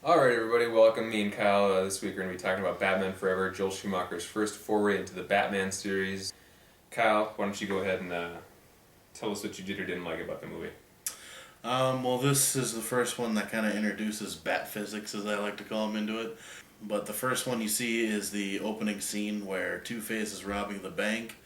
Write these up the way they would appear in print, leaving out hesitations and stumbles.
Alright everybody, welcome. Me and Kyle. This week we're going to be talking about Batman Forever, Joel Schumacher's first foray into the Batman series. Kyle, why don't you go ahead and tell us what you did or didn't like about the movie. Well, this is the first one that kind of introduces bat physics, as I like to call them, into it. But the first one you see is the opening scene where Two-Face is robbing the bank.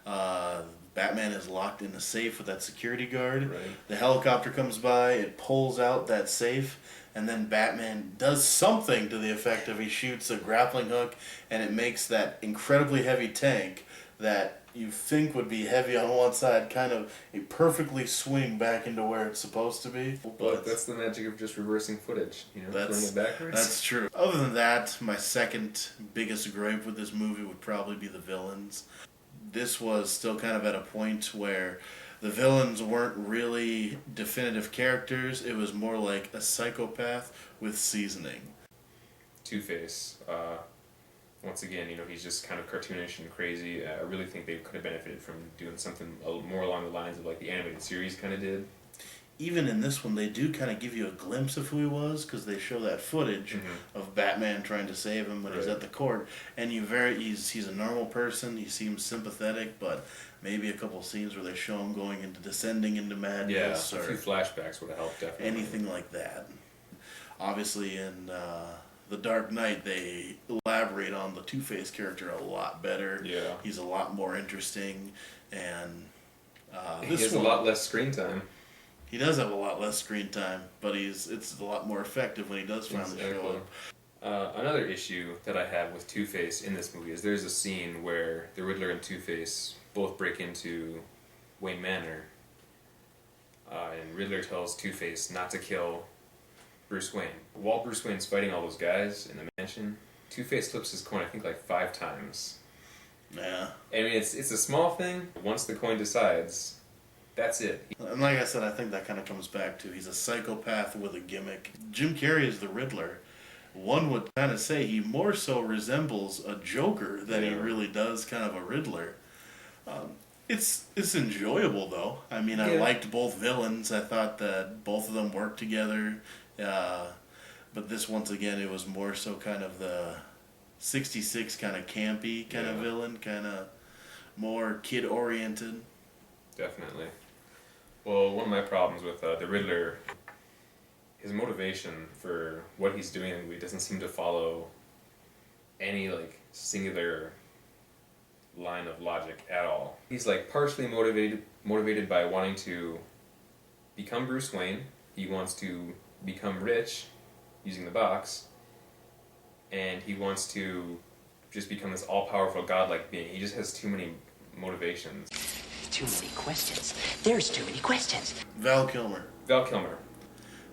Uh, Batman is locked in a safe with that security guard. Right. The helicopter comes by, it pulls out that safe, and then Batman does something to the effect of he shoots a grappling hook, and it makes that incredibly heavy tank that you think would be heavy on one side kind of a perfectly swing back into where it's supposed to be. But that's the magic of just reversing footage, throwing it backwards. That's true. Other than that, my second biggest gripe with this movie would probably be the villains. This was still kind of at a point where the villains weren't really definitive characters. It was more like a psychopath with seasoning. Two-Face, once again, he's just kind of cartoonish and crazy. I really think they could have benefited from doing something a little more along the lines of like the animated series kind of did. Even in this one, they do kind of give you a glimpse of who he was because they show that footage of Batman trying to save him when he's at the court, and he's a normal person. He seems sympathetic, but maybe a couple scenes where they show him descending into madness, a few flashbacks would have helped definitely. anything like that. Obviously, in The Dark Knight, they elaborate on the Two-Face character a lot better. Yeah, he's a lot more interesting, and he has a lot less screen time. He does have a lot less screen time, but it's a lot more effective when he does finally show up. Another issue that I have with Two-Face in this movie is there's a scene where the Riddler and Two-Face both break into Wayne Manor, and Riddler tells Two-Face not to kill Bruce Wayne. While Bruce Wayne's fighting all those guys in the mansion, Two-Face flips his coin I think like 5 times. Yeah. I mean, it's a small thing. Once the coin decides, that's it. And like I said, I think that kind of comes back to he's a psychopath with a gimmick. Jim Carrey is the Riddler. One would kind of say he more so resembles a Joker than he really does kind of a Riddler. It's enjoyable though. I mean, I liked both villains. I thought that both of them worked together. But this, once again, it was more so kind of the 66 kind of campy kind of villain, kind of more kid-oriented. Definitely. Well, one of my problems with the Riddler, his motivation for what he's doing in the movie doesn't seem to follow any like singular line of logic at all. He's like partially motivated by wanting to become Bruce Wayne. He wants to become rich using the box, and he wants to just become this all-powerful godlike being. He just has too many motivations. Too many questions. There's too many questions. Val Kilmer.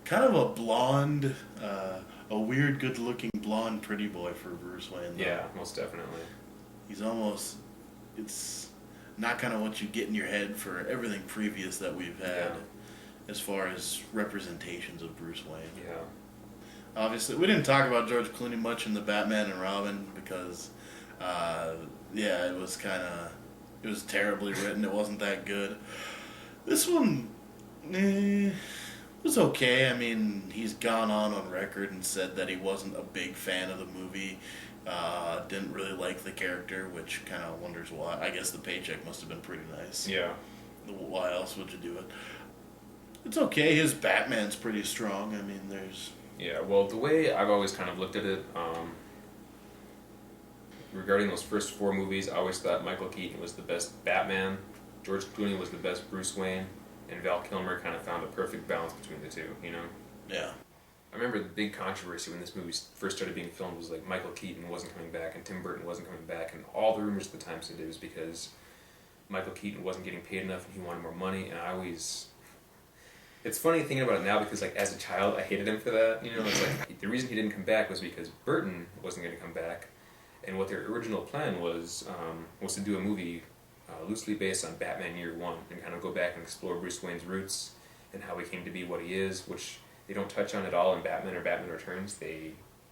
Kind of a blonde, a weird, good-looking blonde pretty boy for Bruce Wayne, though. Yeah, most definitely. He's almost... It's not kind of what you get in your head for everything previous that we've had as far as representations of Bruce Wayne. Yeah. Obviously, we didn't talk about George Clooney much in the Batman and Robin because, it was terribly written. It wasn't that good. This one, was okay. I mean, he's gone on record and said that he wasn't a big fan of the movie. Didn't really like the character, which kind of wonders why. I guess the paycheck must have been pretty nice. Yeah. Why else would you do it? It's okay. His Batman's pretty strong. I mean, there's... Yeah, well, the way I've always kind of looked at it, regarding those first 4 movies, I always thought Michael Keaton was the best Batman, George Clooney was the best Bruce Wayne, and Val Kilmer kind of found a perfect balance between the two, Yeah. I remember the big controversy when this movie first started being filmed was like Michael Keaton wasn't coming back and Tim Burton wasn't coming back, and all the rumors at the time said it was because Michael Keaton wasn't getting paid enough and he wanted more money, and I always... It's funny thinking about it now because, like, as a child, I hated him for that. It's like the reason he didn't come back was because Burton wasn't going to come back, and what their original plan was to do a movie loosely based on Batman Year One and kind of go back and explore Bruce Wayne's roots and how he came to be what he is, which they don't touch on at all in Batman or Batman Returns. They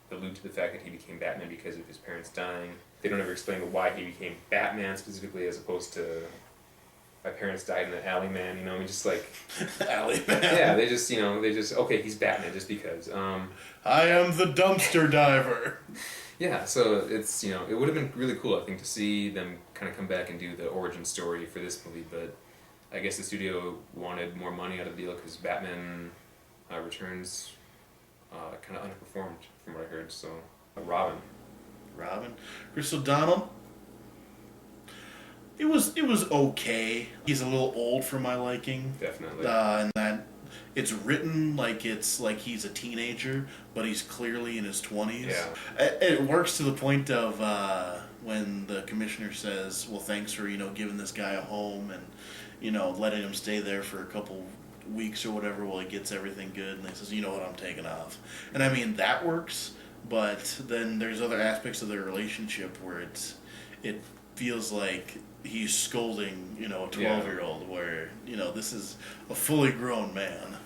allude to the fact that he became Batman because of his parents dying. They don't ever explain why he became Batman specifically as opposed to my parents died in the alley, man. You know, I mean, just like Alley man. yeah, they just okay, he's Batman just because. I am the dumpster diver. Yeah, so it's it would have been really cool, I think, to see them kind of come back and do the origin story for this movie, but I guess the studio wanted more money out of the deal because Batman Returns kind of underperformed from what I heard. So Robin, Chris O'Donnell. It was okay. He's a little old for my liking. definitely. And that it's written like he's a teenager, but he's clearly in his 20s. Yeah. It works to the point of when the commissioner says, "Well, thanks for giving this guy a home and letting him stay there for a couple weeks or whatever while he gets everything good." And he says, "You know what? I'm taking off." And I mean that works, but then there's other aspects of their relationship where it feels like he's scolding, a 12-year-old, where, this is a fully grown man.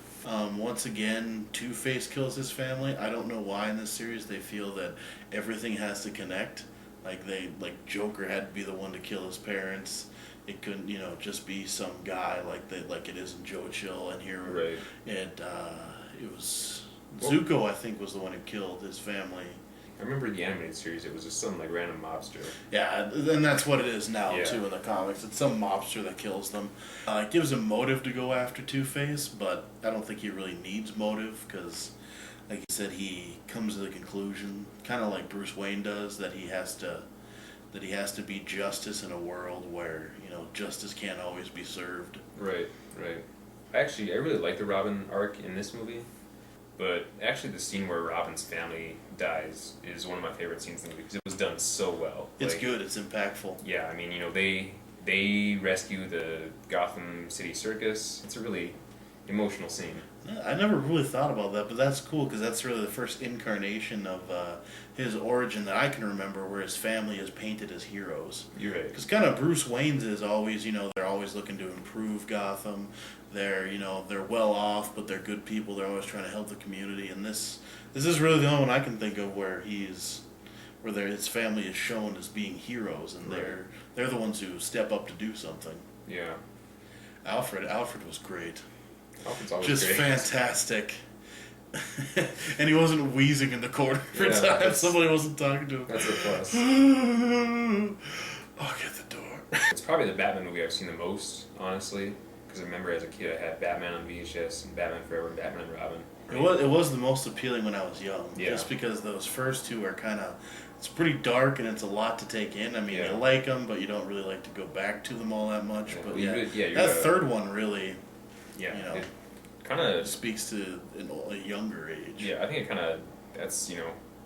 Once again, Two-Face kills his family. I don't know why in this series they feel that everything has to connect. Like Joker had to be the one to kill his parents. It couldn't, just be some guy like it is in Joe Chill. And here, Right. it was Zuko, I think, was the one who killed his family. I remember the animated series, it was just some like random mobster. Yeah, and that's what it is now, Yeah. too, in the comics. It's some mobster that kills them. It gives him motive to go after Two-Face, but I don't think he really needs motive, because, like you said, he comes to the conclusion, kind of like Bruce Wayne does, that he has to be justice in a world where, justice can't always be served. Right. I really like the Robin arc in this movie. But actually, the scene where Robin's family dies is one of my favorite scenes in the movie because it was done so well. It's good. It's impactful. Yeah, I mean, they rescue the Gotham City Circus. It's a really emotional scene. I never really thought about that, but that's cool because that's really the first incarnation of his origin that I can remember, where his family is painted as heroes. You're right. Because kind of Bruce Wayne's is always, they're always looking to improve Gotham. They're, they're well off, but they're good people. They're always trying to help the community. And this is really the only one I can think of where his family is shown as being heroes, and Right. they're the ones who step up to do something. Yeah. Alfred was great. Alfred's always Just great. fantastic. And he wasn't wheezing in the corner for Yeah, time. that's- Somebody wasn't talking to him. That's a plus. I'll get the door. It's probably the Batman movie I've seen the most, honestly. Because I remember as a kid I had Batman on VHS and Batman Forever and Batman and Robin. It was the most appealing when I was young. Yeah. Just because those first two are kind of... It's pretty dark and it's a lot to take in. I mean, Yeah. you like them, but you don't really like to go back to them all that much. Yeah, But well, you're that a- third one really Yeah. You know, It kind of... speaks to a younger age. Yeah, I think it kind of... That's, and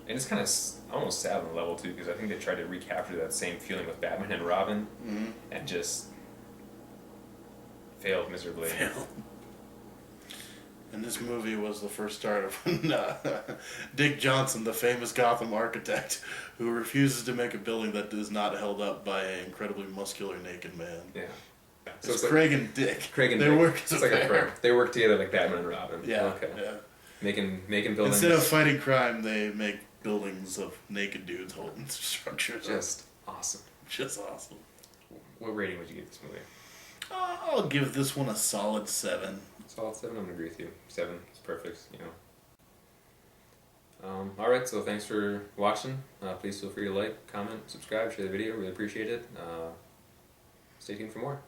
it's kind of almost sad on the level, too, because I think they tried to recapture that same feeling with Batman and Robin Mm-hmm. and just failed miserably. And this movie was the first start of when Dick Johnson, the famous Gotham architect, who refuses to make a building that is not held up by an incredibly muscular naked man. Yeah. So it's like Craig and Dick. Craig and they Dick. work as It's a like a pair. pair. They work together like Batman and Robin. Yeah. Okay. Yeah. Making buildings. Instead of fighting crime, they make buildings of naked dudes holding structures. Just awesome. Just awesome. What rating would you give this movie? I'll give this one a solid 7. Solid 7. I'm gonna agree with you. 7 is perfect. All right. So thanks for watching. Please feel free to like, comment, subscribe, share the video. Really appreciate it. Stay tuned for more.